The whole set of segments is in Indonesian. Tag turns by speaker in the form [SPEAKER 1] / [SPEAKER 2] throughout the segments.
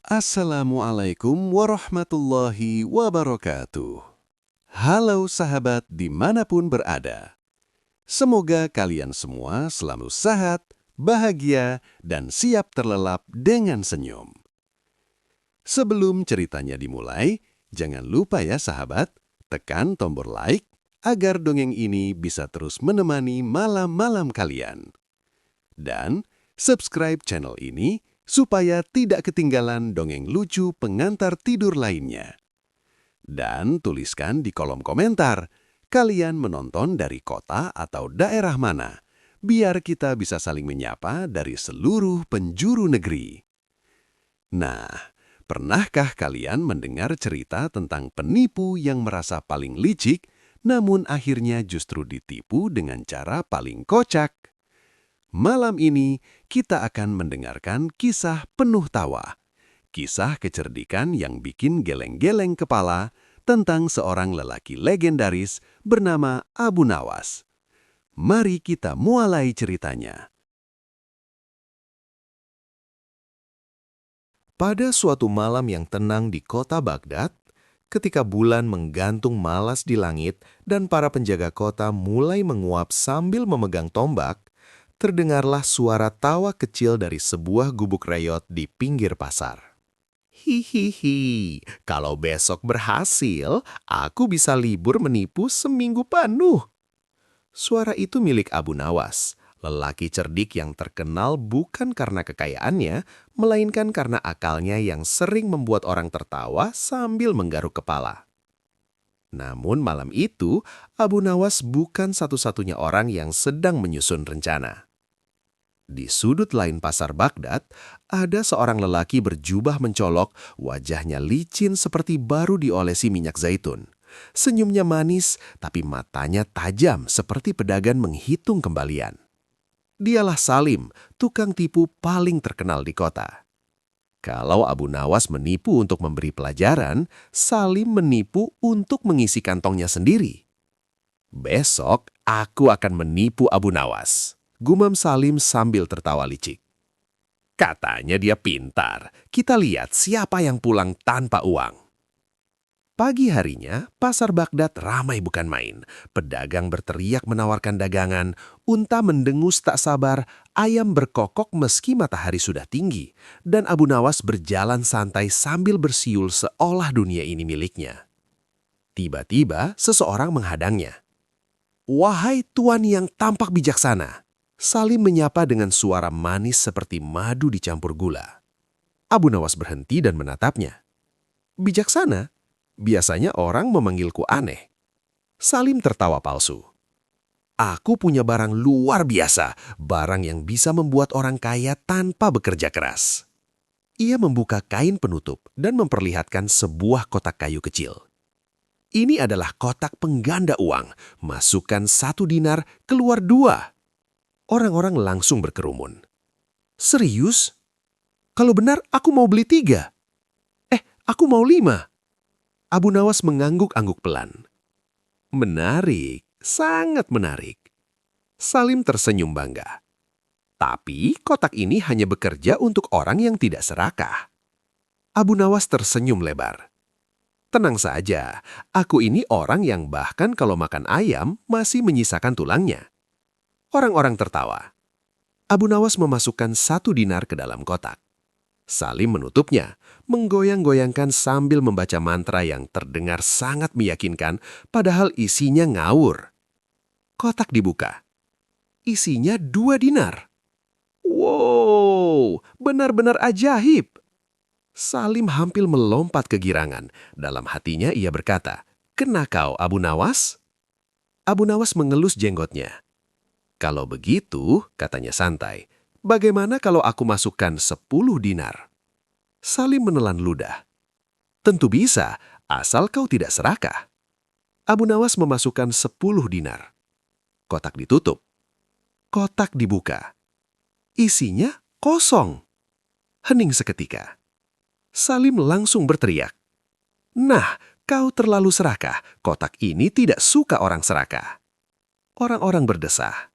[SPEAKER 1] Assalamualaikum warahmatullahi wabarakatuh. Halo sahabat dimanapun berada. Semoga kalian semua selalu sehat, bahagia, dan siap terlelap dengan senyum. Sebelum ceritanya dimulai, jangan lupa ya sahabat, tekan tombol like agar dongeng ini bisa terus menemani malam-malam kalian. Dan subscribe channel ini supaya tidak ketinggalan dongeng lucu pengantar tidur lainnya. Dan tuliskan di kolom komentar, kalian menonton dari kota atau daerah mana, biar kita bisa saling menyapa dari seluruh penjuru negeri. Nah, pernahkah kalian mendengar cerita tentang penipu yang merasa paling licik, namun akhirnya justru ditipu dengan cara paling kocak? Malam ini kita akan mendengarkan kisah penuh tawa. Kisah kecerdikan yang bikin geleng-geleng kepala tentang seorang lelaki legendaris bernama Abu Nawas. Mari kita mulai ceritanya. Pada suatu malam yang tenang di kota Baghdad, ketika bulan menggantung malas di langit dan para penjaga kota mulai menguap sambil memegang tombak, terdengarlah suara tawa kecil dari sebuah gubuk reyot di pinggir pasar. Hihihi, kalau besok berhasil, aku bisa libur menipu seminggu penuh. Suara itu milik Abu Nawas, lelaki cerdik yang terkenal bukan karena kekayaannya, melainkan karena akalnya yang sering membuat orang tertawa sambil menggaruk kepala. Namun malam itu, Abu Nawas bukan satu-satunya orang yang sedang menyusun rencana. Di sudut lain pasar Baghdad, ada seorang lelaki berjubah mencolok, wajahnya licin seperti baru diolesi minyak zaitun. Senyumnya manis, tapi matanya tajam seperti pedagang menghitung kembalian. Dialah Salim, tukang tipu paling terkenal di kota. Kalau Abu Nawas menipu untuk memberi pelajaran, Salim menipu untuk mengisi kantongnya sendiri. Besok, aku akan menipu Abu Nawas, gumam Salim sambil tertawa licik. Katanya dia pintar. Kita lihat siapa yang pulang tanpa uang. Pagi harinya, pasar Baghdad ramai bukan main. Pedagang berteriak menawarkan dagangan, unta mendengus tak sabar, ayam berkokok meski matahari sudah tinggi, dan Abu Nawas berjalan santai sambil bersiul seolah dunia ini miliknya. Tiba-tiba, seseorang menghadangnya. "Wahai tuan yang tampak bijaksana," Salim menyapa dengan suara manis seperti madu dicampur gula. Abu Nawas berhenti dan menatapnya. "Bijaksana? Biasanya orang memanggilku aneh." Salim tertawa palsu. "Aku punya barang luar biasa, barang yang bisa membuat orang kaya tanpa bekerja keras." Ia membuka kain penutup dan memperlihatkan sebuah kotak kayu kecil. "Ini adalah kotak pengganda uang. Masukkan 1 dinar, keluar 2. Orang-orang langsung berkerumun. "Serius? Kalau benar, aku mau beli 3. Aku mau 5. Abu Nawas mengangguk-angguk pelan. "Menarik, sangat menarik." Salim tersenyum bangga. "Tapi kotak ini hanya bekerja untuk orang yang tidak serakah." Abu Nawas tersenyum lebar. "Tenang saja, aku ini orang yang bahkan kalau makan ayam masih menyisakan tulangnya." Orang-orang tertawa. Abu Nawas memasukkan 1 dinar ke dalam kotak. Salim menutupnya, menggoyang-goyangkan sambil membaca mantra yang terdengar sangat meyakinkan, padahal isinya ngawur. Kotak dibuka. Isinya 2 dinar. Wow, benar-benar ajaib. Salim hampir melompat kegirangan. Dalam hatinya ia berkata, "Kena kau, Abu Nawas?" Abu Nawas mengelus jenggotnya. "Kalau begitu," katanya santai, "bagaimana kalau aku masukkan 10 dinar? Salim menelan ludah. "Tentu bisa, asal kau tidak serakah." Abu Nawas memasukkan 10 dinar. Kotak ditutup. Kotak dibuka. Isinya kosong. Hening seketika. Salim langsung berteriak. "Nah, kau terlalu serakah. Kotak ini tidak suka orang serakah." Orang-orang berdesah.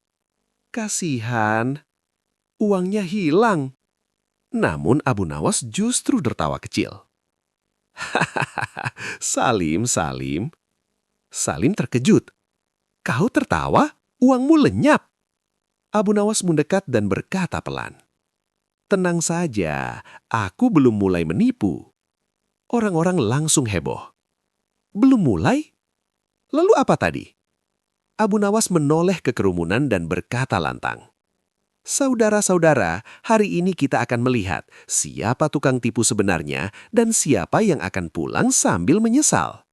[SPEAKER 1] "Kasihan, uangnya hilang."
[SPEAKER 2] Namun Abu Nawas justru tertawa kecil. Hahaha, Salim, Salim. Salim terkejut. Kau tertawa? Uangmu lenyap. Abu Nawas mendekat dan berkata pelan. Tenang saja, aku belum mulai menipu. Orang-orang langsung heboh. Belum mulai? Lalu apa tadi? Abu Nawas menoleh ke kerumunan dan berkata lantang. Saudara-saudara, hari ini kita akan melihat siapa tukang tipu sebenarnya dan siapa yang akan pulang sambil menyesal.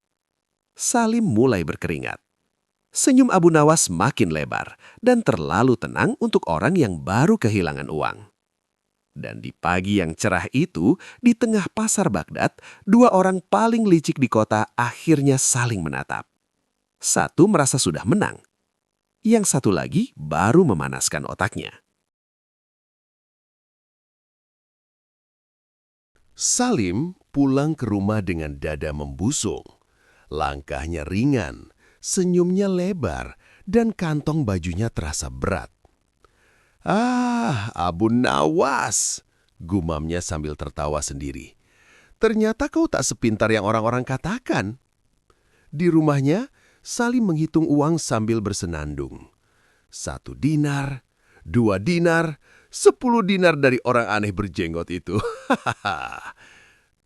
[SPEAKER 2] Salim mulai berkeringat. Senyum Abu Nawas makin lebar dan terlalu tenang untuk orang yang baru kehilangan uang. Dan di pagi yang cerah itu, di tengah pasar Baghdad, dua orang paling licik di kota akhirnya saling menatap. Satu merasa sudah menang. Yang satu lagi baru memanaskan otaknya.
[SPEAKER 1] Salim pulang ke rumah dengan dada membusung. Langkahnya ringan, senyumnya lebar, dan kantong bajunya terasa berat. "Ah, Abu Nawas," gumamnya sambil tertawa sendiri. "Ternyata kau tak sepintar yang orang-orang katakan." Di rumahnya, Salim menghitung uang sambil bersenandung. 1 dinar, 2 dinar, 10 dinar dari orang aneh berjenggot itu.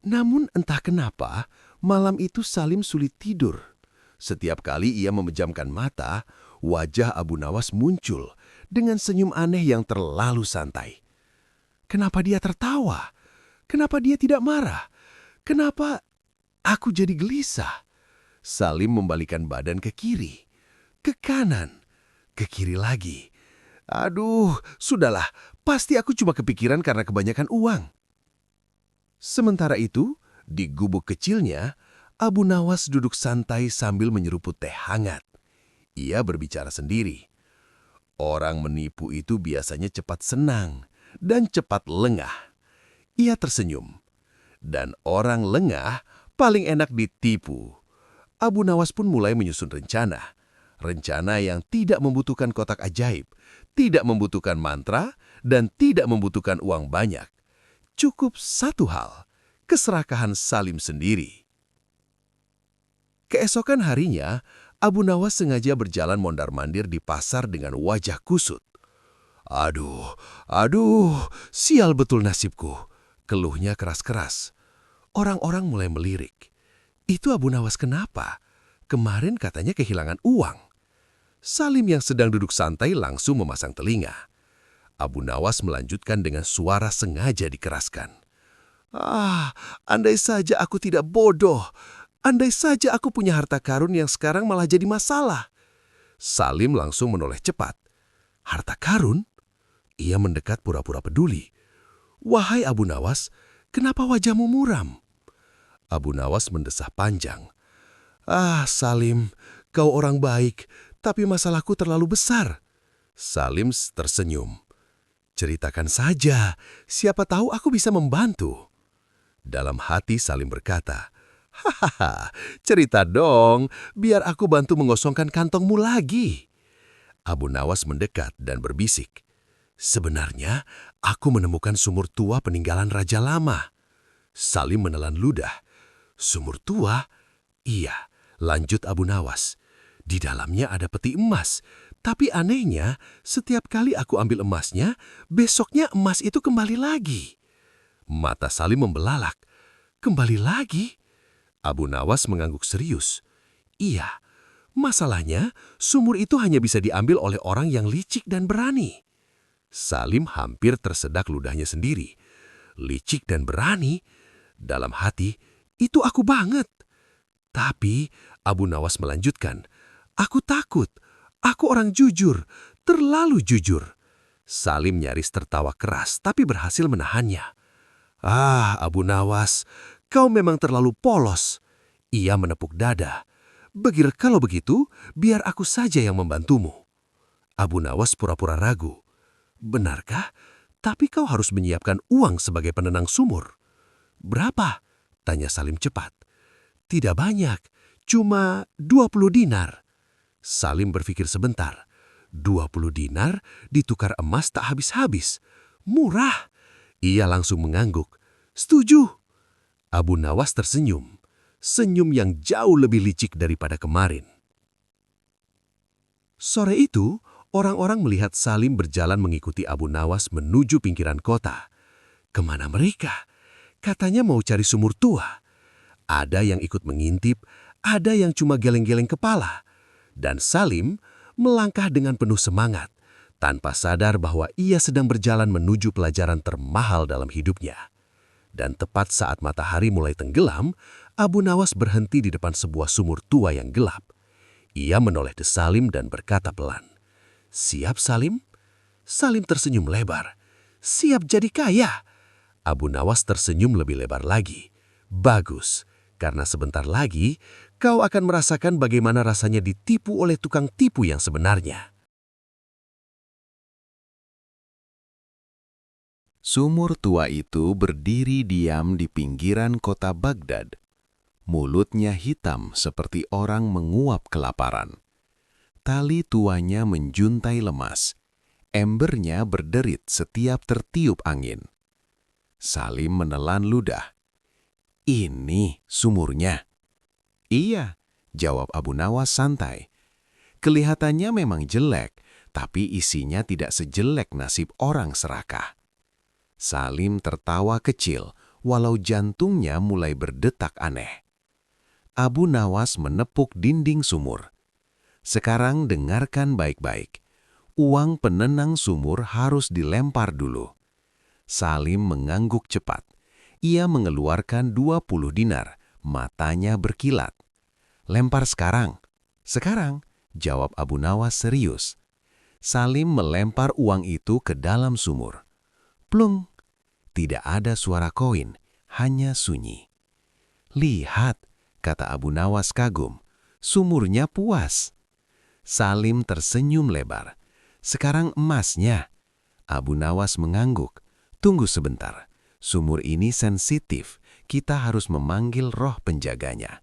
[SPEAKER 1] Namun entah kenapa, malam itu Salim sulit tidur. Setiap kali ia memejamkan mata, wajah Abu Nawas muncul dengan senyum aneh yang terlalu santai. Kenapa dia tertawa? Kenapa dia tidak marah? Kenapa aku jadi gelisah? Salim membalikkan badan ke kiri, ke kanan, ke kiri lagi. Aduh, sudahlah, pasti aku cuma kepikiran karena kebanyakan uang. Sementara itu, di gubuk kecilnya, Abu Nawas duduk santai sambil menyeruput teh hangat. Ia berbicara sendiri. Orang menipu itu biasanya cepat senang dan cepat lengah. Ia tersenyum. Dan orang lengah paling enak ditipu. Abu Nawas pun mulai menyusun rencana. Rencana yang tidak membutuhkan kotak ajaib, tidak membutuhkan mantra, dan tidak membutuhkan uang banyak. Cukup satu hal, keserakahan Salim sendiri. Keesokan harinya, Abu Nawas sengaja berjalan mondar-mandir di pasar dengan wajah kusut. Aduh, sial betul nasibku. Keluhnya keras-keras. Orang-orang mulai melirik. Itu Abu Nawas kenapa? Kemarin katanya kehilangan uang. Salim yang sedang duduk santai langsung memasang telinga. Abu Nawas melanjutkan dengan suara sengaja dikeraskan. Andai saja aku tidak bodoh. Andai saja aku punya harta karun yang sekarang malah jadi masalah. Salim langsung menoleh cepat. Harta karun? Ia mendekat pura-pura peduli. Wahai Abu Nawas, kenapa wajahmu muram? Abu Nawas mendesah panjang. Salim, kau orang baik, tapi masalahku terlalu besar. Salim tersenyum. Ceritakan saja, siapa tahu aku bisa membantu. Dalam hati Salim berkata, hahaha, cerita dong, biar aku bantu mengosongkan kantongmu lagi. Abu Nawas mendekat dan berbisik. Sebenarnya, aku menemukan sumur tua peninggalan Raja Lama. Salim menelan ludah. Sumur tua? Iya, lanjut Abu Nawas. Di dalamnya ada peti emas. Tapi anehnya, setiap kali aku ambil emasnya, besoknya emas itu kembali lagi. Mata Salim membelalak. Kembali lagi? Abu Nawas mengangguk serius. Iya, masalahnya sumur itu hanya bisa diambil oleh orang yang licik dan berani. Salim hampir tersedak ludahnya sendiri. Licik dan berani? Dalam hati, itu aku banget. Tapi Abu Nawas melanjutkan, aku takut. Aku orang jujur, terlalu jujur. Salim nyaris tertawa keras, tapi berhasil menahannya. Abu Nawas, kau memang terlalu polos. Ia menepuk dada. Kalau begitu, biar aku saja yang membantumu. Abu Nawas pura-pura ragu. Benarkah? Tapi kau harus menyiapkan uang sebagai penenang sumur. Berapa? Tanya Salim cepat. Tidak banyak, cuma 20 dinar. Salim berpikir sebentar. 20 dinar ditukar emas tak habis-habis. Murah.
[SPEAKER 2] Ia langsung mengangguk. Setuju. Abu Nawas tersenyum. Senyum yang jauh lebih licik daripada kemarin. Sore itu, orang-orang melihat Salim berjalan mengikuti Abu Nawas menuju pinggiran kota. Kemana mereka? Katanya mau cari sumur tua. Ada yang ikut mengintip, ada yang cuma geleng-geleng kepala. Dan Salim melangkah dengan penuh semangat, tanpa sadar bahwa ia sedang berjalan menuju pelajaran termahal dalam hidupnya. Dan tepat saat matahari mulai tenggelam, Abu Nawas berhenti di depan sebuah sumur tua yang gelap. Ia menoleh ke Salim dan berkata pelan, "Siap, Salim?" Salim tersenyum lebar. "Siap jadi kaya." Abu Nawas tersenyum lebih lebar lagi. "Bagus, karena sebentar lagi kau akan merasakan bagaimana rasanya ditipu oleh tukang tipu yang sebenarnya."
[SPEAKER 1] Sumur tua itu berdiri diam di pinggiran kota Baghdad. Mulutnya hitam seperti orang menguap kelaparan. Tali tuanya menjuntai lemas. Embernya berderit setiap tertiup angin. Salim menelan ludah. "Ini sumurnya." "Iya," jawab Abu Nawas santai. "Kelihatannya memang jelek, tapi isinya tidak sejelek nasib orang serakah." Salim tertawa kecil, walau jantungnya mulai berdetak aneh. Abu Nawas menepuk dinding sumur. "Sekarang dengarkan baik-baik. Uang penenang sumur harus dilempar dulu." Salim mengangguk cepat. Ia mengeluarkan 20 dinar, matanya berkilat. "Lempar sekarang." "Sekarang," jawab Abu Nawas serius. Salim melempar uang itu ke dalam sumur. Plung! Tidak ada suara koin, hanya sunyi. "Lihat," kata Abu Nawas kagum, "sumurnya puas." Salim tersenyum lebar. "Sekarang emasnya." Abu Nawas mengangguk. "Tunggu sebentar, sumur ini sensitif, kita harus memanggil roh penjaganya."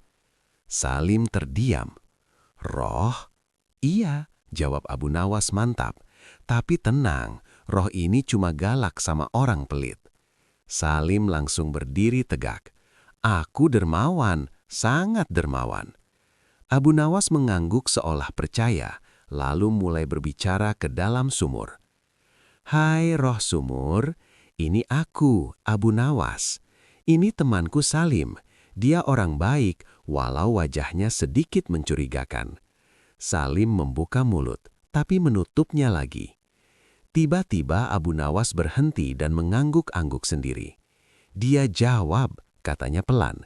[SPEAKER 1] Salim terdiam. "Roh?" "Iya," jawab Abu Nawas mantap. "Tapi tenang, roh ini cuma galak sama orang pelit." Salim langsung berdiri tegak. "Aku dermawan, sangat dermawan." Abu Nawas mengangguk seolah percaya, lalu mulai berbicara ke dalam sumur. "Hai roh sumur, ini aku, Abu Nawas. Ini temanku Salim. Dia orang baik, walau wajahnya sedikit mencurigakan." Salim membuka mulut, tapi menutupnya lagi. Tiba-tiba Abu Nawas berhenti dan mengangguk-angguk sendiri. "Dia jawab," katanya pelan.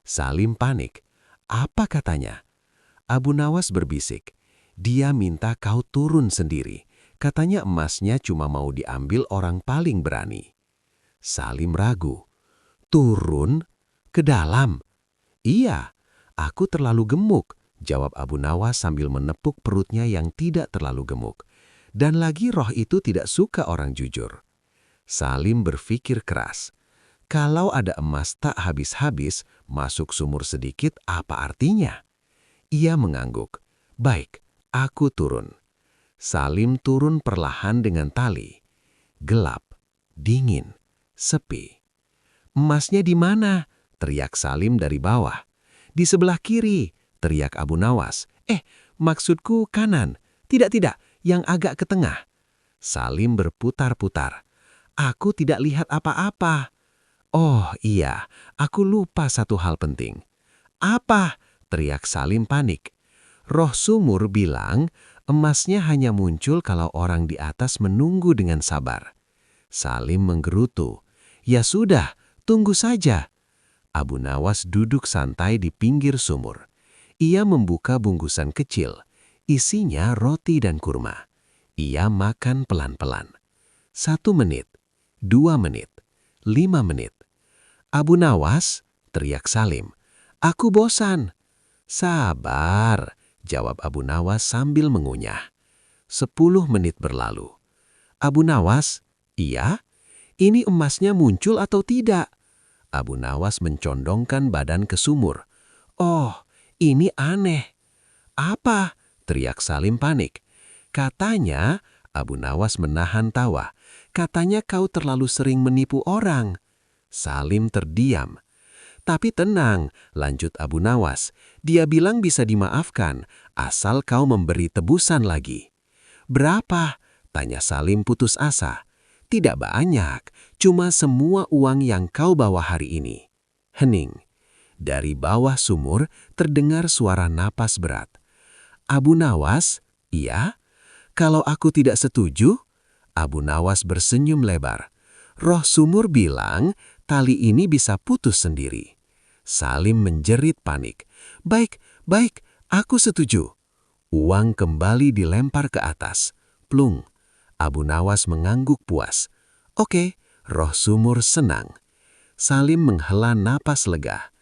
[SPEAKER 1] Salim panik. "Apa katanya?" Abu Nawas berbisik. "Dia minta kau turun sendiri. Katanya emasnya cuma mau diambil orang paling berani." Salim ragu. "Turun? Ke dalam?" "Iya, aku terlalu gemuk," jawab Abu Nawas sambil menepuk perutnya yang tidak terlalu gemuk. "Dan lagi roh itu tidak suka orang jujur." Salim berpikir keras. Kalau ada emas tak habis-habis, masuk sumur sedikit apa artinya? Ia mengangguk. "Baik, aku turun." Salim turun perlahan dengan tali. Gelap, dingin, sepi. "Emasnya di mana?" teriak Salim dari bawah. "Di sebelah kiri," teriak Abu Nawas. Maksudku kanan." Tidak, yang agak ke tengah." Salim berputar-putar. "Aku tidak lihat apa-apa." "Oh iya, aku lupa satu hal penting." "Apa?" teriak Salim panik. "Roh sumur bilang emasnya hanya muncul kalau orang di atas menunggu dengan sabar." Salim menggerutu. "Ya sudah, tunggu saja." Abu Nawas duduk santai di pinggir sumur. Ia membuka bungkusan kecil. Isinya roti dan kurma. Ia makan pelan-pelan. 1 menit, 2 menit, 5 menit. "Abu Nawas," teriak Salim, "aku bosan." "Sabar," jawab Abu Nawas sambil mengunyah. 10 menit berlalu. "Abu Nawas?" "Iya?" "Ini emasnya muncul atau tidak?" Abu Nawas mencondongkan badan ke sumur. "Oh, ini aneh." "Apa?" teriak Salim panik. "Katanya," Abu Nawas menahan tawa,
[SPEAKER 2] Katanya kau terlalu sering menipu orang. Salim terdiam. Tapi tenang, lanjut Abu Nawas. Dia bilang bisa dimaafkan, asal kau memberi tebusan lagi. Berapa? Tanya Salim putus asa. Tidak banyak, cuma semua uang yang kau bawa hari ini. Hening. Dari bawah sumur terdengar suara napas berat. Abu Nawas, iya? Kalau aku tidak setuju? Abu Nawas bersenyum lebar. Roh sumur bilang, tali ini bisa putus sendiri. Salim menjerit panik. Baik, baik, aku setuju. Uang kembali dilempar ke atas. Plung. Abu Nawas mengangguk puas. Oke, roh sumur senang. Salim menghela napas lega.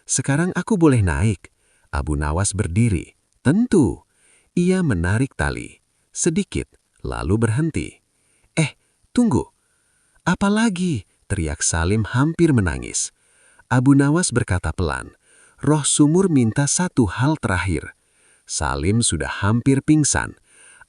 [SPEAKER 2] Sekarang aku boleh naik. Abu Nawas berdiri. Tentu. Ia menarik tali. Sedikit, lalu berhenti. Tunggu. Apa lagi? Teriak Salim hampir menangis. Abu Nawas berkata pelan, roh sumur minta satu hal terakhir. Salim sudah hampir pingsan.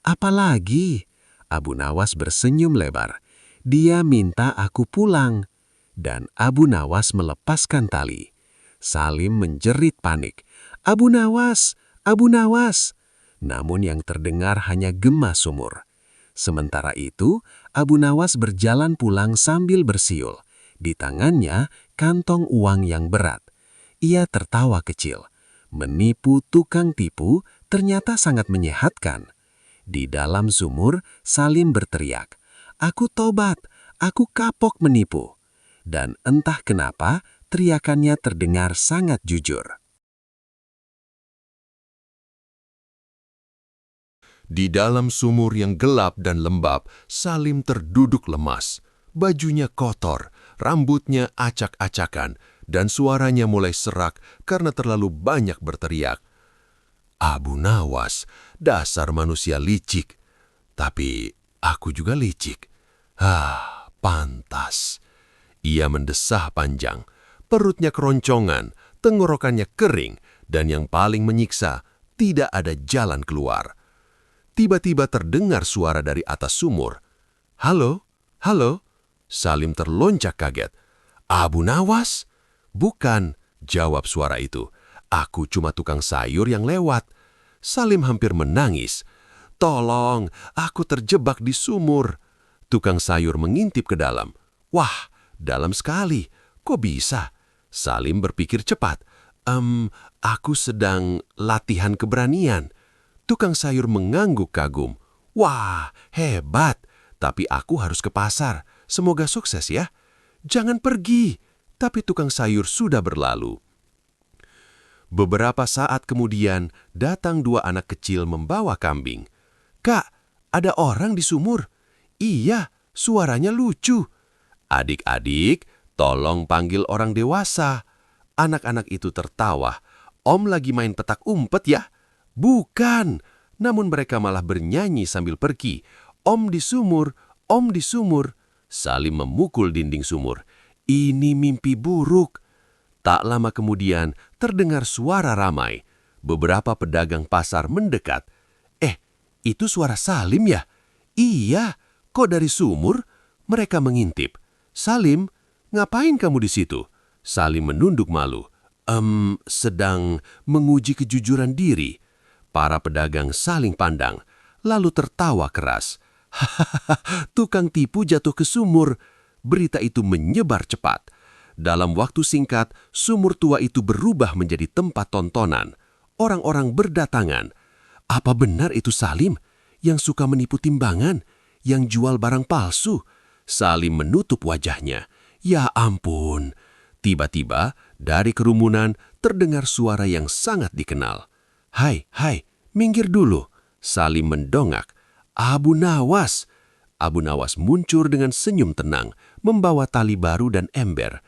[SPEAKER 2] Apalagi? Abu Nawas bersenyum lebar. Dia minta aku pulang. Dan Abu Nawas melepaskan tali. Salim menjerit panik. Abu Nawas! Abu Nawas! Namun yang terdengar hanya gema sumur. Sementara itu, Abu Nawas berjalan pulang sambil bersiul. Di tangannya, kantong uang yang berat. Ia tertawa kecil. Menipu tukang tipu ternyata sangat menyehatkan. Di dalam sumur, Salim berteriak, "Aku tobat, aku kapok menipu." Dan entah kenapa, teriakannya terdengar sangat jujur.
[SPEAKER 1] Di dalam sumur yang gelap dan lembab, Salim terduduk lemas. Bajunya kotor, rambutnya acak-acakan, dan suaranya mulai serak karena terlalu banyak berteriak. Abu Nawas, dasar manusia licik. Tapi aku juga licik. Pantas. Ia mendesah panjang. Perutnya keroncongan, tenggorokannya kering, dan yang paling menyiksa, tidak ada jalan keluar. Tiba-tiba terdengar suara dari atas sumur. Halo? Halo? Salim terlonjak kaget. Abu Nawas? Bukan, jawab suara itu. Aku cuma tukang sayur yang lewat. Salim hampir menangis. Tolong, aku terjebak di sumur. Tukang sayur mengintip ke dalam. Wah, dalam sekali. Kok bisa? Salim berpikir cepat. Aku sedang latihan keberanian. Tukang sayur mengangguk kagum. Wah, hebat. Tapi aku harus ke pasar. Semoga sukses ya. Jangan pergi. Tapi tukang sayur sudah berlalu. Beberapa saat kemudian, datang dua anak kecil membawa kambing. Kak, ada orang di sumur. Iya, suaranya lucu. Adik-adik, tolong panggil orang dewasa. Anak-anak itu tertawa. Om lagi main petak umpet ya? Bukan, namun mereka malah bernyanyi sambil pergi. Om di sumur, om di sumur. Salim memukul dinding sumur. Ini mimpi buruk. Tak lama kemudian terdengar suara ramai. Beberapa pedagang pasar mendekat. Itu suara Salim ya? Iya, kok dari sumur? Mereka mengintip. Salim, ngapain kamu di situ? Salim menunduk malu. Sedang menguji kejujuran diri. Para pedagang saling pandang, lalu tertawa keras. Hahaha, tukang tipu jatuh ke sumur. Berita itu menyebar cepat. Dalam waktu singkat, sumur tua itu berubah menjadi tempat tontonan. Orang-orang berdatangan. Apa benar itu Salim yang suka menipu timbangan, yang jual barang palsu? Salim menutup wajahnya. Ya ampun. Tiba-tiba, dari kerumunan terdengar suara yang sangat dikenal. Hai, minggir dulu. Salim mendongak. Abu Nawas. Abu Nawas muncul dengan senyum tenang, membawa tali baru dan ember.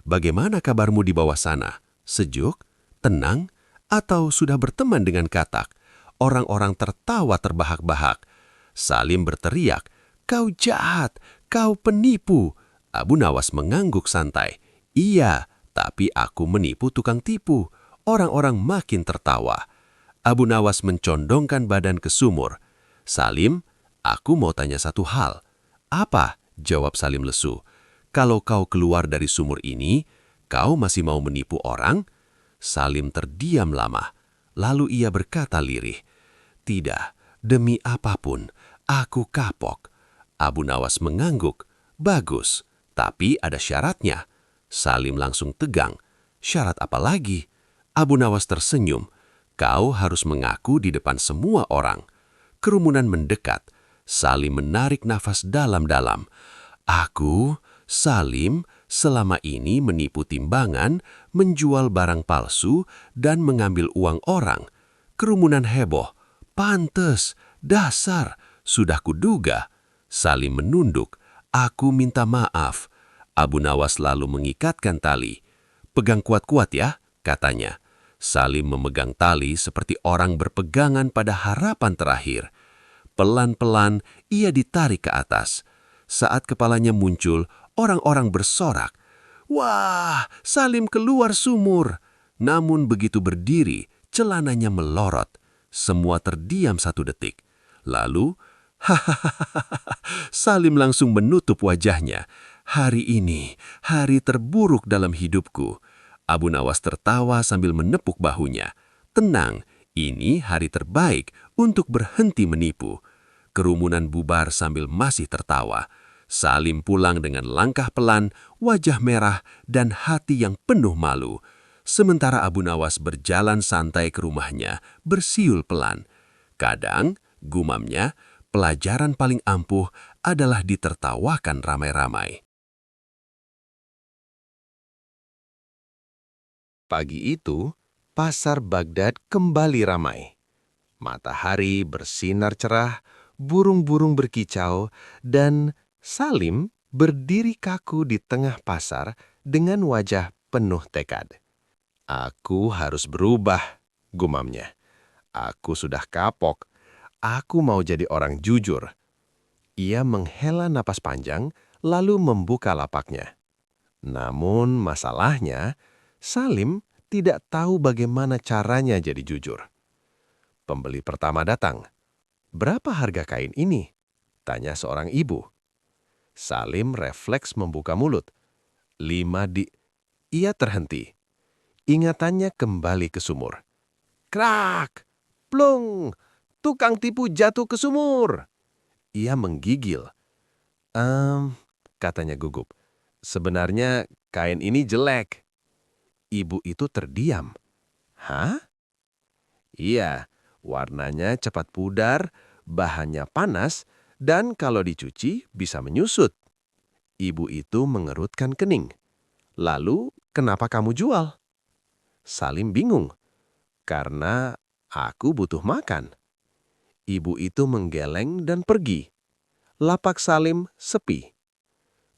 [SPEAKER 1] Bagaimana kabarmu di bawah sana? Sejuk? Tenang? Atau sudah berteman dengan katak? Orang-orang tertawa terbahak-bahak. Salim berteriak, kau jahat, kau penipu. Abu Nawas mengangguk santai. Iya, tapi aku menipu tukang tipu. Orang-orang makin tertawa. Abu Nawas mencondongkan badan ke sumur. Salim, aku mau tanya satu hal. Apa?
[SPEAKER 2] jawab Salim lesu. "Kalau kau keluar dari sumur ini, kau masih mau menipu orang?" Salim terdiam lama. Lalu ia berkata lirih, "Tidak, demi apapun, aku kapok." Abu Nawas mengangguk. "Bagus, tapi ada syaratnya." Salim langsung tegang. "Syarat apa lagi?" Abu Nawas tersenyum. "Kau harus mengaku di depan semua orang." Kerumunan mendekat. Salim menarik nafas dalam-dalam. "Aku, Salim, selama ini menipu timbangan, menjual barang palsu, dan mengambil uang orang." Kerumunan heboh. "Pantes, dasar, sudah kuduga." Salim menunduk. "Aku minta maaf." Abu Nawas lalu mengikatkan tali. "Pegang kuat-kuat ya," katanya. Salim memegang tali seperti orang berpegangan pada harapan terakhir. Pelan-pelan ia ditarik ke atas. Saat kepalanya muncul, orang-orang bersorak. "Wah, Salim keluar sumur." Namun begitu berdiri, celananya melorot. Semua terdiam 1 detik. Lalu, hahaha, Salim langsung menutup wajahnya. "Hari ini, hari terburuk dalam hidupku." Abu Nawas tertawa sambil menepuk bahunya. "Tenang, ini hari terbaik untuk berhenti menipu." Kerumunan bubar sambil masih tertawa. Salim pulang dengan langkah pelan, wajah merah, dan hati yang penuh malu. Sementara Abu Nawas berjalan santai ke rumahnya, bersiul pelan. Kadang, gumamnya, pelajaran paling ampuh adalah ditertawakan ramai-ramai.
[SPEAKER 1] Pagi itu, pasar Baghdad kembali ramai. Matahari bersinar cerah, burung-burung berkicau, dan Salim berdiri kaku di tengah pasar dengan wajah penuh tekad. "Aku harus berubah," gumamnya. "Aku sudah kapok. Aku mau jadi orang jujur." Ia menghela napas panjang, lalu membuka lapaknya. Namun masalahnya, Salim tidak tahu bagaimana caranya jadi jujur. Pembeli pertama datang. "Berapa harga kain ini?" tanya seorang ibu. Salim refleks membuka mulut. 5 di... Ia terhenti. Ingatannya kembali ke sumur. Krak! Plung! Tukang tipu jatuh ke sumur. Ia menggigil. Katanya gugup. "Sebenarnya kain ini jelek." Ibu itu terdiam. "Hah?" "Iya, warnanya cepat pudar, bahannya panas, dan kalau dicuci bisa menyusut." Ibu itu mengerutkan kening. "Lalu, kenapa kamu jual?" Salim bingung. "Karena aku butuh makan." Ibu itu menggeleng dan pergi. Lapak Salim sepi.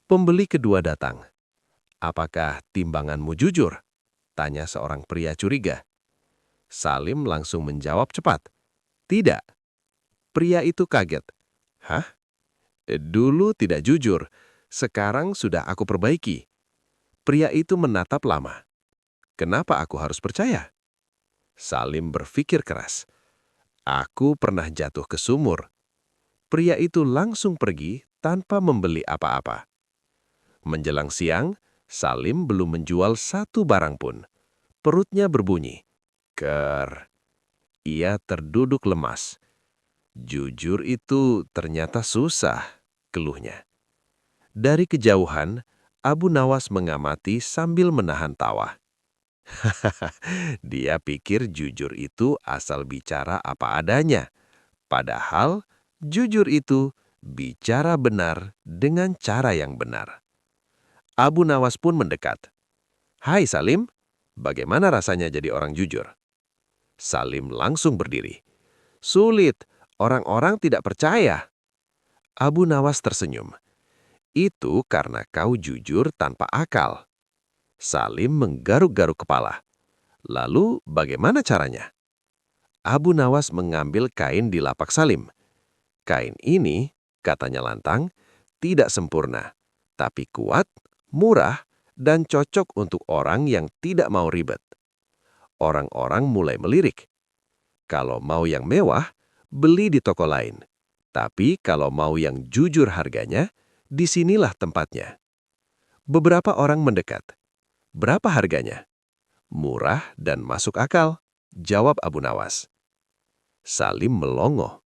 [SPEAKER 1] Pembeli kedua datang. "Apakah timbanganmu jujur?" tanya seorang pria curiga. Salim langsung menjawab cepat. "Tidak." Pria itu kaget. "Hah? Dulu tidak jujur, sekarang sudah aku perbaiki." Pria itu menatap lama. "Kenapa aku harus percaya?" Salim berpikir keras. "Aku pernah jatuh ke sumur." Pria itu langsung pergi tanpa membeli apa-apa. Menjelang siang, Salim belum menjual satu barang pun. Perutnya berbunyi. Ker. Ia terduduk lemas. "Jujur itu ternyata susah," keluhnya. Dari kejauhan, Abu Nawas mengamati sambil menahan tawa. Dia pikir jujur itu asal bicara apa adanya. Padahal, jujur itu bicara benar dengan cara yang benar. Abu Nawas pun mendekat. "Hai Salim, bagaimana rasanya jadi orang jujur?" Salim langsung berdiri. "Sulit, orang-orang tidak percaya." Abu Nawas tersenyum. "Itu karena kau jujur tanpa akal." Salim menggaruk-garuk kepala. "Lalu bagaimana caranya?" Abu Nawas mengambil kain di lapak Salim. "Kain ini," katanya lantang, "tidak sempurna, tapi kuat, murah, dan cocok untuk orang yang tidak mau ribet." Orang-orang mulai melirik. "Kalau mau yang mewah, beli di toko lain. Tapi kalau mau yang jujur harganya,
[SPEAKER 2] Disinilah tempatnya. Beberapa orang mendekat. Berapa harganya? Murah dan masuk akal, jawab Abu Nawas. Salim melongo.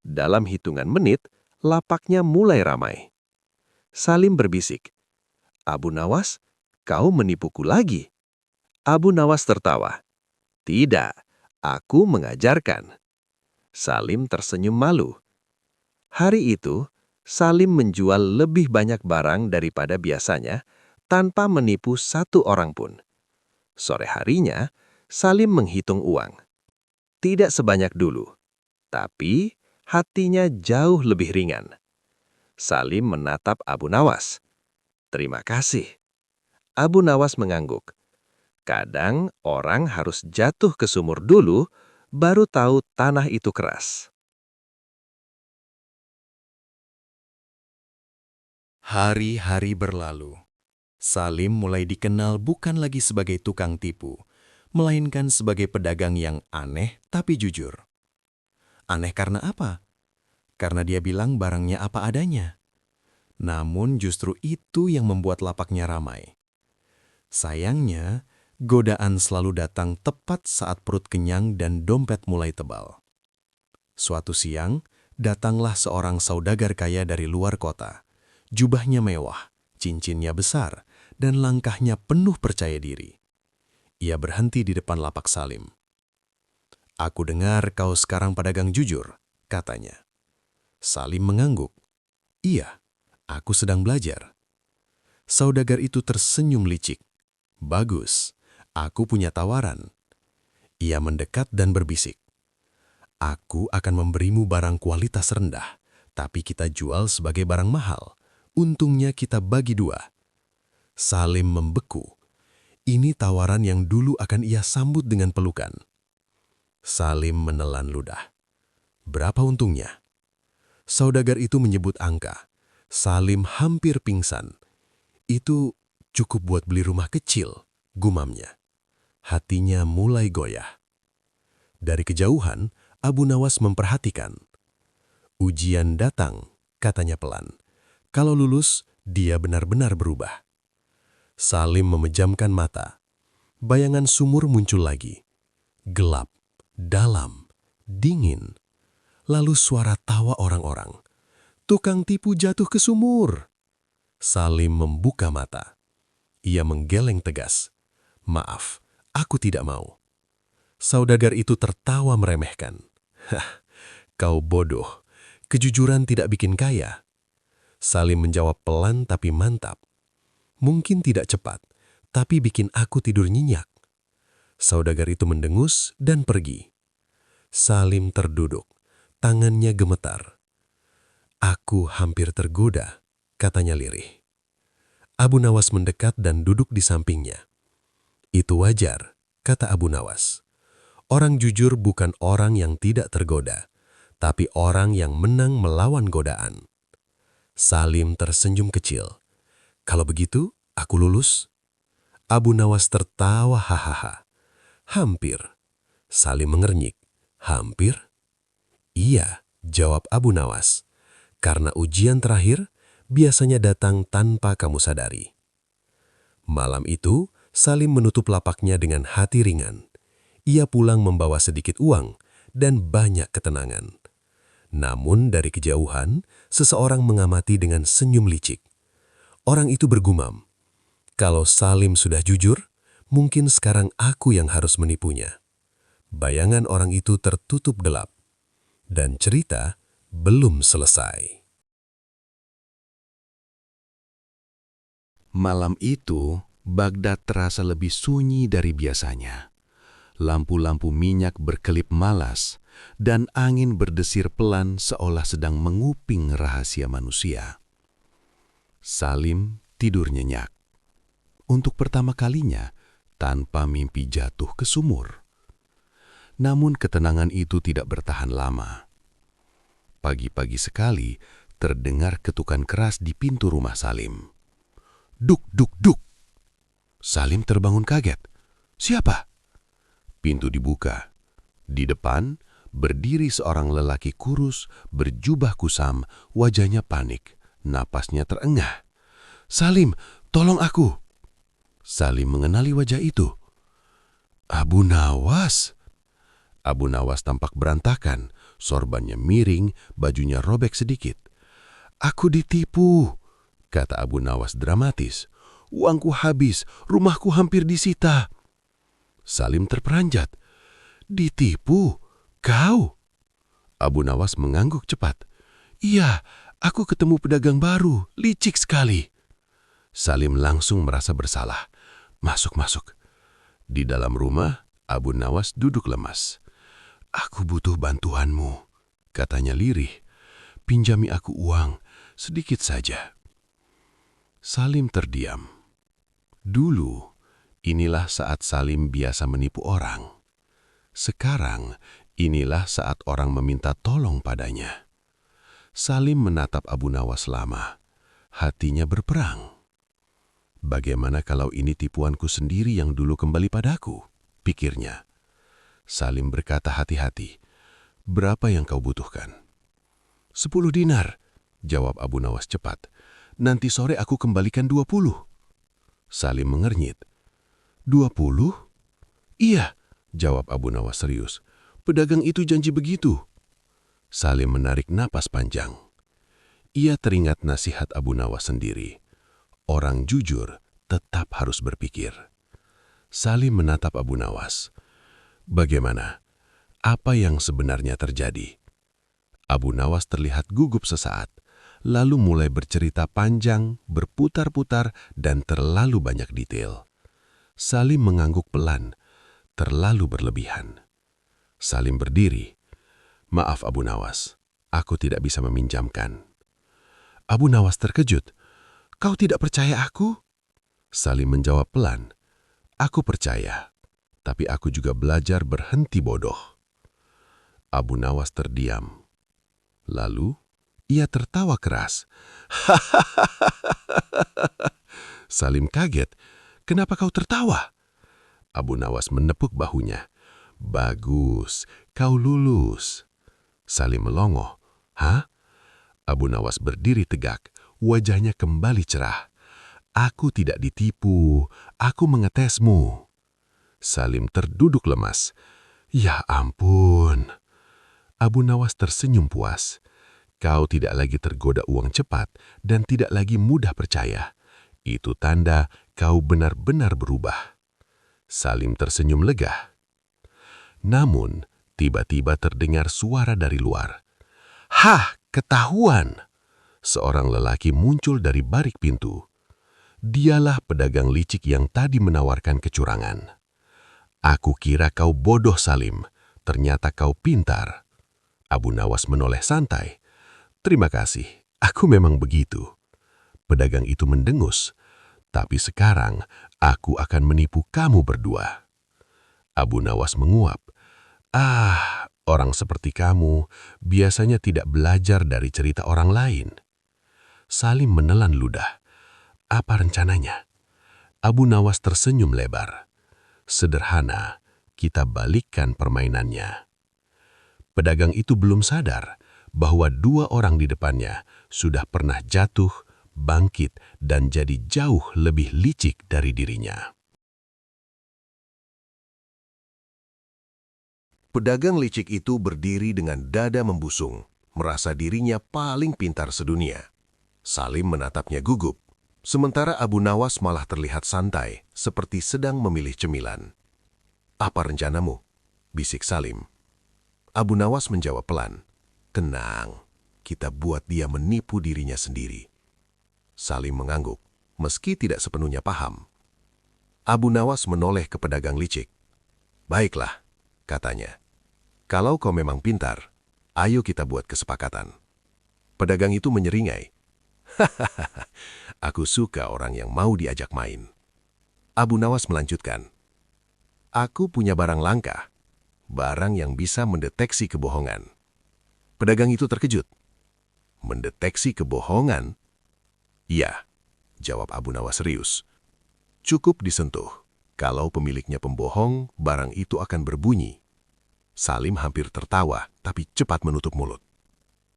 [SPEAKER 2] Dalam hitungan menit, lapaknya mulai ramai. Salim berbisik, Abu Nawas, kau menipuku lagi. Abu Nawas tertawa. Tidak, aku mengajarkan. Salim tersenyum malu. Hari itu, Salim menjual lebih banyak barang daripada biasanya tanpa menipu satu orang pun. Sore harinya, Salim menghitung uang. Tidak sebanyak dulu, tapi hatinya jauh lebih ringan. Salim menatap Abu Nawas. Terima kasih. Abu Nawas mengangguk. Kadang orang harus jatuh ke sumur dulu, baru tahu tanah itu keras.
[SPEAKER 1] Hari-hari berlalu. Salim mulai dikenal bukan lagi sebagai tukang tipu, melainkan sebagai pedagang yang aneh tapi jujur. Aneh karena apa? Karena dia bilang barangnya apa adanya. Namun justru itu yang membuat lapaknya ramai. Sayangnya, godaan selalu datang tepat saat perut kenyang dan dompet mulai tebal. Suatu siang, datanglah seorang saudagar kaya dari luar kota. Jubahnya mewah, cincinnya besar, dan langkahnya penuh percaya diri. Ia berhenti di depan lapak Salim. "Aku dengar kau sekarang pedagang jujur," katanya. Salim mengangguk. "Iya, aku sedang belajar." Saudagar itu tersenyum licik. "Bagus, aku punya tawaran." Ia mendekat dan berbisik. "Aku akan memberimu barang kualitas rendah, tapi kita jual sebagai barang mahal. Untungnya kita bagi dua." Salim membeku. Ini tawaran yang dulu akan ia sambut dengan pelukan. Salim menelan ludah. "Berapa untungnya?" Saudagar itu menyebut angka. Salim hampir pingsan. "Itu cukup buat beli rumah kecil," gumamnya. Hatinya mulai goyah. Dari kejauhan, Abu Nawas memperhatikan. "Ujian datang," katanya pelan. "Kalau lulus, dia benar-benar berubah." Salim memejamkan mata. Bayangan sumur muncul lagi. Gelap, dalam, dingin. Lalu suara tawa orang-orang. "Tukang tipu jatuh ke sumur." Salim membuka mata. Ia menggeleng tegas. "Maaf, aku tidak mau." Saudagar itu tertawa meremehkan. "Hah, kau bodoh. Kejujuran tidak bikin kaya." Salim menjawab pelan tapi mantap. "Mungkin tidak cepat, tapi bikin aku tidur nyenyak." Saudagar itu mendengus dan pergi. Salim terduduk, tangannya gemetar. "Aku hampir tergoda," katanya lirih. Abu Nawas mendekat dan duduk di sampingnya. "Itu wajar," kata Abu Nawas. "Orang jujur bukan orang yang tidak tergoda, tapi orang yang menang melawan godaan." Salim tersenyum kecil. "Kalau begitu, aku lulus?" Abu Nawas tertawa hahaha. "Hampir." Salim mengernyik. "Hampir?" "Iya," jawab Abu Nawas. "Karena ujian terakhir biasanya datang tanpa kamu sadari." Malam itu, Salim menutup lapaknya dengan hati ringan. Ia pulang membawa sedikit uang dan banyak ketenangan. Namun dari kejauhan, seseorang mengamati dengan senyum licik. Orang itu bergumam, "Kalau Salim sudah jujur, mungkin sekarang aku yang harus menipunya." Bayangan orang itu tertutup gelap. Dan cerita belum selesai. Malam itu, Baghdad terasa lebih sunyi dari biasanya. Lampu-lampu minyak berkelip malas, dan angin berdesir pelan seolah sedang menguping rahasia manusia. Salim tidur nyenyak. Untuk pertama kalinya, tanpa mimpi jatuh ke sumur. Namun ketenangan itu tidak bertahan lama. Pagi-pagi sekali, terdengar ketukan keras di pintu rumah Salim. Duk, duk, duk. Salim terbangun kaget. "Siapa?" Pintu dibuka. Di depan, berdiri seorang lelaki kurus, berjubah kusam, wajahnya panik,
[SPEAKER 3] Napasnya terengah. "Salim, tolong aku." Salim mengenali wajah itu. Abu Nawas. Abu Nawas tampak berantakan, sorbannya miring, bajunya robek sedikit. "Aku ditipu," kata Abu Nawas dramatis. "Uangku habis, rumahku hampir disita." Salim terperanjat. "Ditipu? Kau?" Abu Nawas mengangguk cepat. "Iya, aku ketemu pedagang baru, licik sekali." Salim langsung merasa bersalah. Masuk. Di dalam rumah, Abu Nawas duduk lemas. "Aku butuh bantuanmu," katanya lirih. "Pinjami aku uang, sedikit saja." Salim terdiam. Dulu, inilah saat Salim biasa menipu orang. Sekarang, inilah saat orang meminta tolong padanya. Salim menatap Abu Nawas lama. Hatinya berperang. "Bagaimana kalau ini tipuanku sendiri yang dulu kembali padaku?" pikirnya. Salim berkata hati-hati, "Berapa yang kau butuhkan?" 10 dinar, jawab Abu Nawas cepat. "Nanti sore aku kembalikan 20." Salim mengernyit. 20? "Iya," jawab Abu Nawas serius. "Pedagang itu janji begitu." Salim menarik napas panjang. Ia teringat nasihat Abu Nawas sendiri. Orang jujur tetap harus berpikir. Salim menatap Abu Nawas. "Bagaimana? Apa yang sebenarnya terjadi?" Abu Nawas terlihat gugup sesaat, lalu mulai bercerita panjang, berputar-putar, dan terlalu banyak detail. Salim mengangguk pelan, terlalu berlebihan. Salim berdiri. "Maaf Abu Nawas, aku tidak bisa meminjamkan." Abu Nawas terkejut. "Kau tidak percaya aku?" Salim menjawab pelan. "Aku percaya, tapi aku juga belajar berhenti bodoh." Abu Nawas terdiam. Lalu, ia tertawa keras. Salim kaget. "Kenapa kau tertawa?" Abu Nawas menepuk bahunya. "Bagus, kau lulus." Salim melongo. "Hah?" Abu Nawas berdiri tegak, wajahnya kembali cerah. "Aku tidak ditipu, aku mengetesmu." Salim terduduk lemas. "Ya ampun." Abu Nawas tersenyum puas. "Kau tidak lagi tergoda uang cepat dan tidak lagi mudah percaya. Itu tanda kau benar-benar berubah." Salim tersenyum lega. Namun, tiba-tiba terdengar suara dari luar. "Hah, ketahuan!" Seorang lelaki muncul dari balik pintu. Dialah pedagang licik yang tadi menawarkan kecurangan. "Aku kira kau bodoh, Salim. Ternyata kau pintar." Abu Nawas menoleh santai. "Terima kasih, aku memang begitu." Pedagang itu mendengus. "Tapi sekarang, aku akan menipu kamu berdua." Abu Nawas menguap. Orang seperti kamu biasanya tidak belajar dari cerita orang lain." Salim menelan ludah. "Apa rencananya?" Abu Nawas tersenyum lebar. "Sederhana, kita balikkan permainannya." Pedagang itu belum sadar bahwa dua orang di depannya sudah pernah jatuh, bangkit, dan jadi jauh lebih licik dari dirinya.
[SPEAKER 1] Pedagang licik itu berdiri dengan dada membusung, merasa dirinya paling pintar sedunia. Salim menatapnya gugup, sementara Abu Nawas malah terlihat santai, seperti sedang memilih cemilan. "Apa rencanamu?" bisik Salim. Abu Nawas menjawab pelan, "Tenang, kita buat dia menipu dirinya sendiri." Salim mengangguk, meski tidak sepenuhnya paham. Abu Nawas menoleh ke pedagang licik. "Baiklah," katanya. "Kalau kau memang pintar, ayo kita buat kesepakatan." Pedagang itu menyeringai. "Hahaha, aku suka orang yang mau diajak main." Abu Nawas melanjutkan, "Aku punya barang langka, barang yang bisa mendeteksi kebohongan." Pedagang itu terkejut. "Mendeteksi kebohongan?" "Iya," jawab Abu Nawas serius. "Cukup disentuh. Kalau pemiliknya pembohong, barang itu akan berbunyi." Salim hampir tertawa, tapi cepat menutup mulut.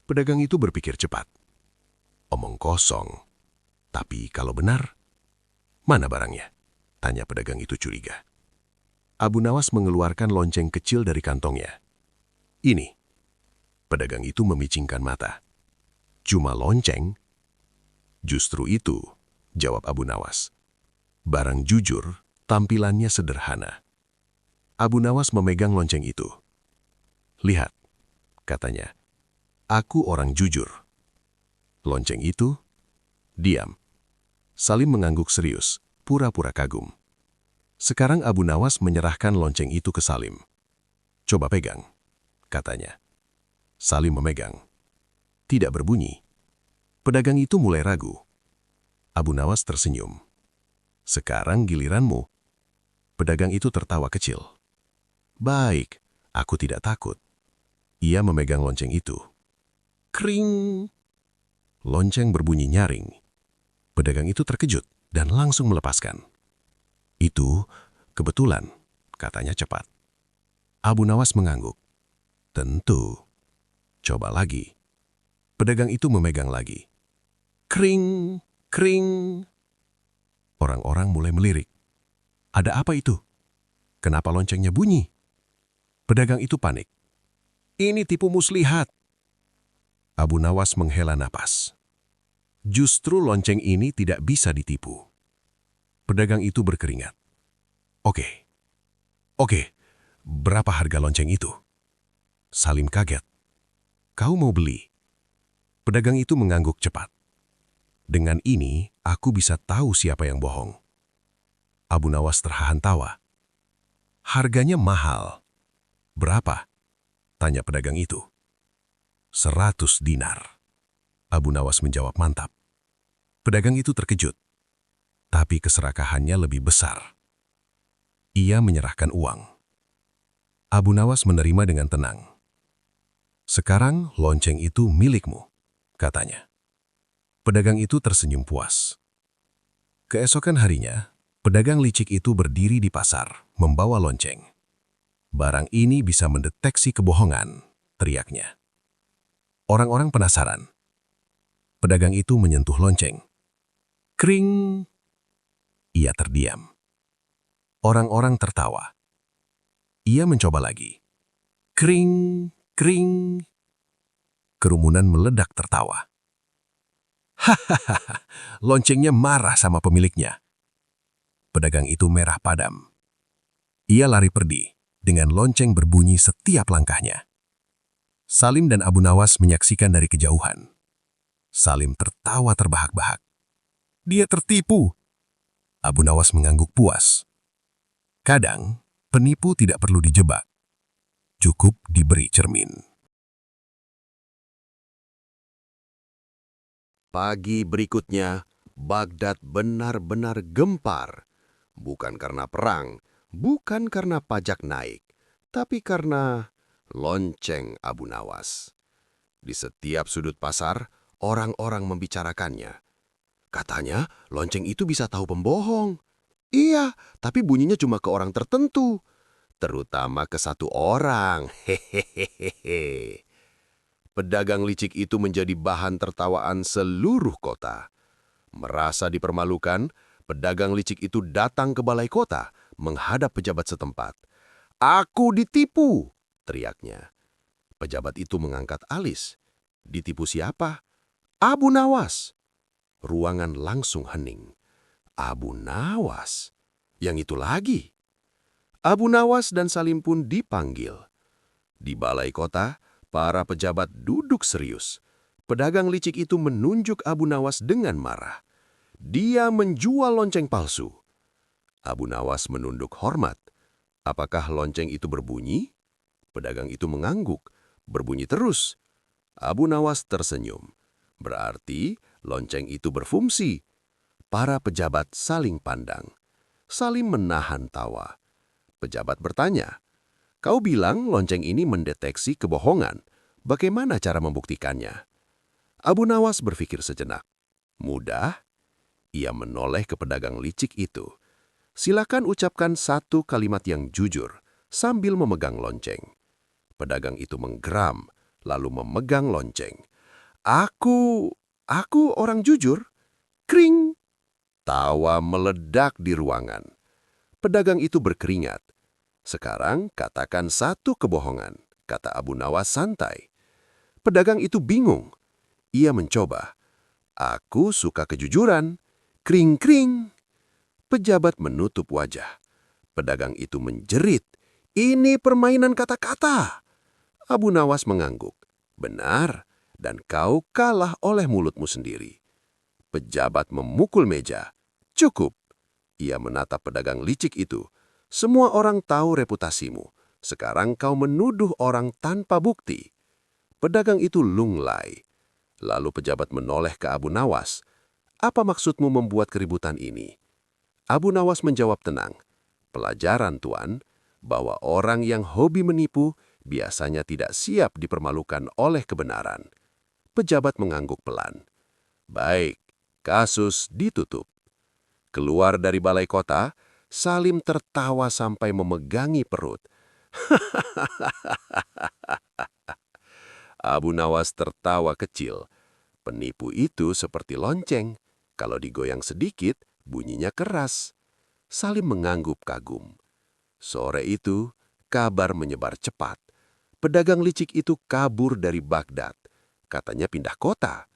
[SPEAKER 1] Pedagang itu berpikir cepat.
[SPEAKER 3] Omong kosong. Tapi kalau benar, mana barangnya? Tanya pedagang itu curiga. Abu Nawas mengeluarkan lonceng kecil dari kantongnya. Ini. Pedagang itu memicingkan mata. Cuma lonceng? Justru itu, jawab Abu Nawas. Barang jujur, tampilannya sederhana. Abu Nawas memegang lonceng itu. Lihat, katanya. Aku orang jujur. Lonceng itu, diam. Salim mengangguk serius, pura-pura kagum. Sekarang Abu Nawas menyerahkan lonceng itu ke Salim. Coba pegang, katanya. Salim memegang. Tidak berbunyi. Pedagang itu mulai ragu. Abu Nawas tersenyum. Sekarang giliranmu. Pedagang itu tertawa kecil. Baik, aku tidak takut. Ia memegang lonceng itu. Kring! Lonceng berbunyi nyaring. Pedagang itu terkejut dan langsung melepaskan. Itu kebetulan, katanya cepat. Abu Nawas mengangguk. Tentu. Coba lagi. Pedagang itu memegang lagi. Kring! Kring! Orang-orang mulai melirik. Ada apa itu? Kenapa loncengnya bunyi? Pedagang itu panik. Ini tipu muslihat. Abu Nawas menghela napas. Justru lonceng ini tidak bisa ditipu. Pedagang itu berkeringat. Oke, berapa harga lonceng itu? Salim kaget. Kau mau beli? Pedagang itu mengangguk cepat. Dengan ini, aku bisa tahu siapa yang bohong. Abu Nawas terhahan tawa. Harganya mahal. Berapa? Tanya pedagang itu. 100 dinar. Abu Nawas menjawab mantap. Pedagang itu terkejut. Tapi keserakahannya lebih besar. Ia menyerahkan uang. Abu Nawas menerima dengan tenang. Sekarang lonceng itu milikmu, katanya. Pedagang itu tersenyum puas. Keesokan harinya, pedagang licik itu berdiri di pasar, membawa lonceng. Barang ini bisa mendeteksi kebohongan, teriaknya. Orang-orang penasaran. Pedagang itu menyentuh lonceng. Kring! Ia terdiam. Orang-orang tertawa. Ia mencoba lagi. Kring! Kring! Kerumunan meledak tertawa. Hahaha, loncengnya marah sama pemiliknya. Pedagang itu merah padam. Ia lari pergi, dengan lonceng berbunyi setiap langkahnya. Salim dan Abu Nawas menyaksikan dari kejauhan. Salim tertawa terbahak-bahak. Dia tertipu. Abu Nawas mengangguk puas. Kadang, penipu tidak perlu dijebak. Cukup diberi cermin.
[SPEAKER 2] Pagi berikutnya, Baghdad benar-benar gempar. Bukan karena perang, bukan karena pajak naik, tapi karena lonceng Abu Nawas. Di setiap sudut pasar, orang-orang membicarakannya. Katanya, lonceng itu bisa tahu pembohong. Iya, tapi bunyinya cuma ke orang tertentu. Terutama ke satu orang. Hehehehe. Pedagang licik itu menjadi bahan tertawaan seluruh kota. Merasa dipermalukan, pedagang licik itu datang ke balai kota, menghadap pejabat setempat. "Aku ditipu!" teriaknya. Pejabat itu mengangkat alis. Ditipu siapa? Abu Nawas. Ruangan langsung hening. Abu Nawas? Yang itu lagi. Abu Nawas dan Salim pun dipanggil. Di balai kota, para pejabat duduk serius. Pedagang licik itu menunjuk Abu Nawas dengan marah. Dia menjual lonceng palsu. Abu Nawas menunduk hormat. Apakah lonceng itu berbunyi? Pedagang itu mengangguk. Berbunyi terus. Abu Nawas tersenyum. Berarti lonceng itu berfungsi. Para pejabat saling pandang. Salim menahan tawa. Pejabat bertanya, "Kau bilang lonceng ini mendeteksi kebohongan. Bagaimana cara membuktikannya?" Abu Nawas berpikir sejenak. Mudah. Ia menoleh ke pedagang licik itu. "Silakan ucapkan satu kalimat yang jujur sambil memegang lonceng." Pedagang itu menggeram, lalu memegang lonceng. "Aku..." Aku orang jujur. Kring! Tawa meledak di ruangan. Pedagang itu berkeringat. Sekarang katakan satu kebohongan, kata Abu Nawas santai. Pedagang itu bingung. Ia mencoba. Aku suka kejujuran. Kring-kring. Pejabat menutup wajah. Pedagang itu menjerit. Ini permainan kata-kata. Abu Nawas mengangguk. Benar, dan kau kalah oleh mulutmu sendiri. Pejabat memukul meja. Cukup. Ia menatap pedagang licik itu. Semua orang tahu reputasimu. Sekarang kau menuduh orang tanpa bukti. Pedagang itu lunglai. Lalu pejabat menoleh ke Abu Nawas. Apa maksudmu membuat keributan ini? Abu Nawas menjawab tenang. Pelajaran, Tuan, bahwa orang yang hobi menipu biasanya tidak siap dipermalukan oleh kebenaran. Pejabat mengangguk pelan. Baik, kasus ditutup. Keluar dari balai kota, Salim tertawa sampai memegangi perut. Abu Nawas tertawa kecil. Penipu itu seperti lonceng. Kalau digoyang sedikit, bunyinya keras. Salim mengangguk kagum. Sore itu, kabar menyebar cepat. Pedagang licik itu kabur dari Baghdad. Katanya pindah kota.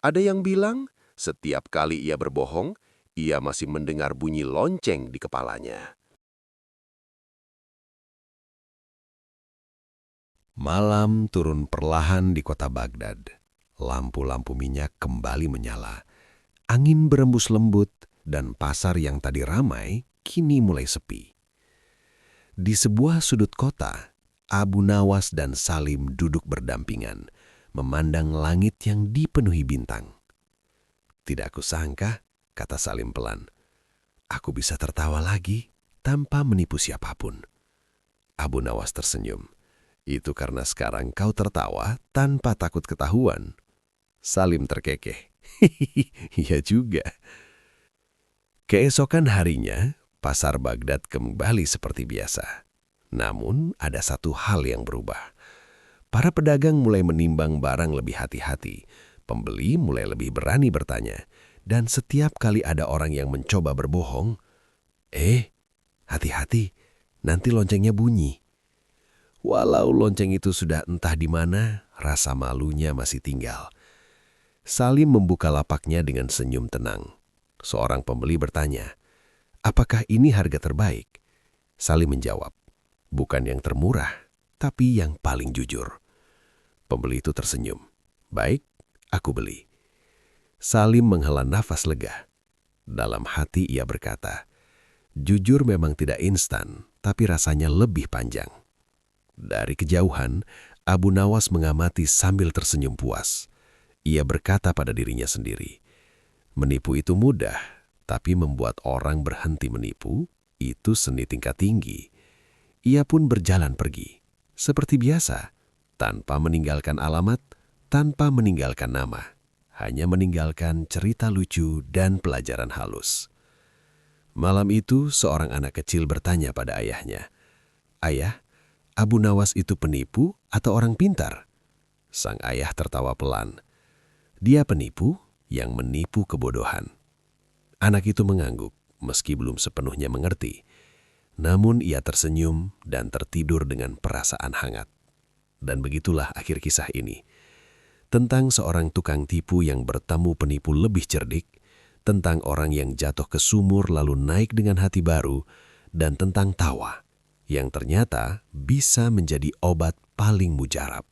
[SPEAKER 2] Ada yang bilang, setiap kali ia berbohong, ia masih mendengar bunyi lonceng di kepalanya.
[SPEAKER 1] Malam turun perlahan di kota Baghdad. Lampu-lampu minyak kembali menyala. Angin berembus lembut dan pasar yang tadi ramai kini mulai sepi. Di sebuah sudut kota, Abu Nawas dan Salim duduk berdampingan, memandang langit yang dipenuhi bintang. Tidak kusangka, kata Salim pelan, aku bisa tertawa lagi tanpa menipu siapapun. Abu Nawas tersenyum. Itu karena sekarang kau tertawa tanpa takut ketahuan. Salim terkekeh. Iya juga. Keesokan harinya, pasar Baghdad kembali seperti biasa. Namun ada satu hal yang berubah. Para pedagang mulai menimbang barang lebih hati-hati. Pembeli mulai lebih berani bertanya. Dan setiap kali ada orang yang mencoba berbohong, hati-hati, nanti loncengnya bunyi. Walau lonceng itu sudah entah di mana, rasa malunya masih tinggal. Salim membuka lapaknya dengan senyum tenang. Seorang pembeli bertanya, apakah ini harga terbaik? Salim menjawab, bukan yang termurah, tapi yang paling jujur. Pembeli itu tersenyum. Baik, aku beli. Salim menghela nafas lega. Dalam hati ia berkata, jujur memang tidak instan, tapi rasanya lebih panjang. Dari kejauhan, Abu Nawas mengamati sambil tersenyum puas. Ia berkata pada dirinya sendiri, menipu itu mudah, tapi membuat orang berhenti menipu, itu seni tingkat tinggi. Ia pun berjalan pergi, seperti biasa, tanpa meninggalkan alamat, tanpa meninggalkan nama. Hanya meninggalkan cerita lucu dan pelajaran halus. Malam itu, seorang anak kecil bertanya pada ayahnya, Ayah, Abu Nawas itu penipu atau orang pintar? Sang ayah tertawa pelan. Dia penipu yang menipu kebodohan. Anak itu mengangguk, meski belum sepenuhnya mengerti. Namun ia tersenyum dan tertidur dengan perasaan hangat. Dan begitulah akhir kisah ini. Tentang seorang tukang tipu yang bertemu penipu lebih cerdik, tentang orang yang jatuh ke sumur lalu naik dengan hati baru, dan tentang tawa yang ternyata bisa menjadi obat paling mujarab.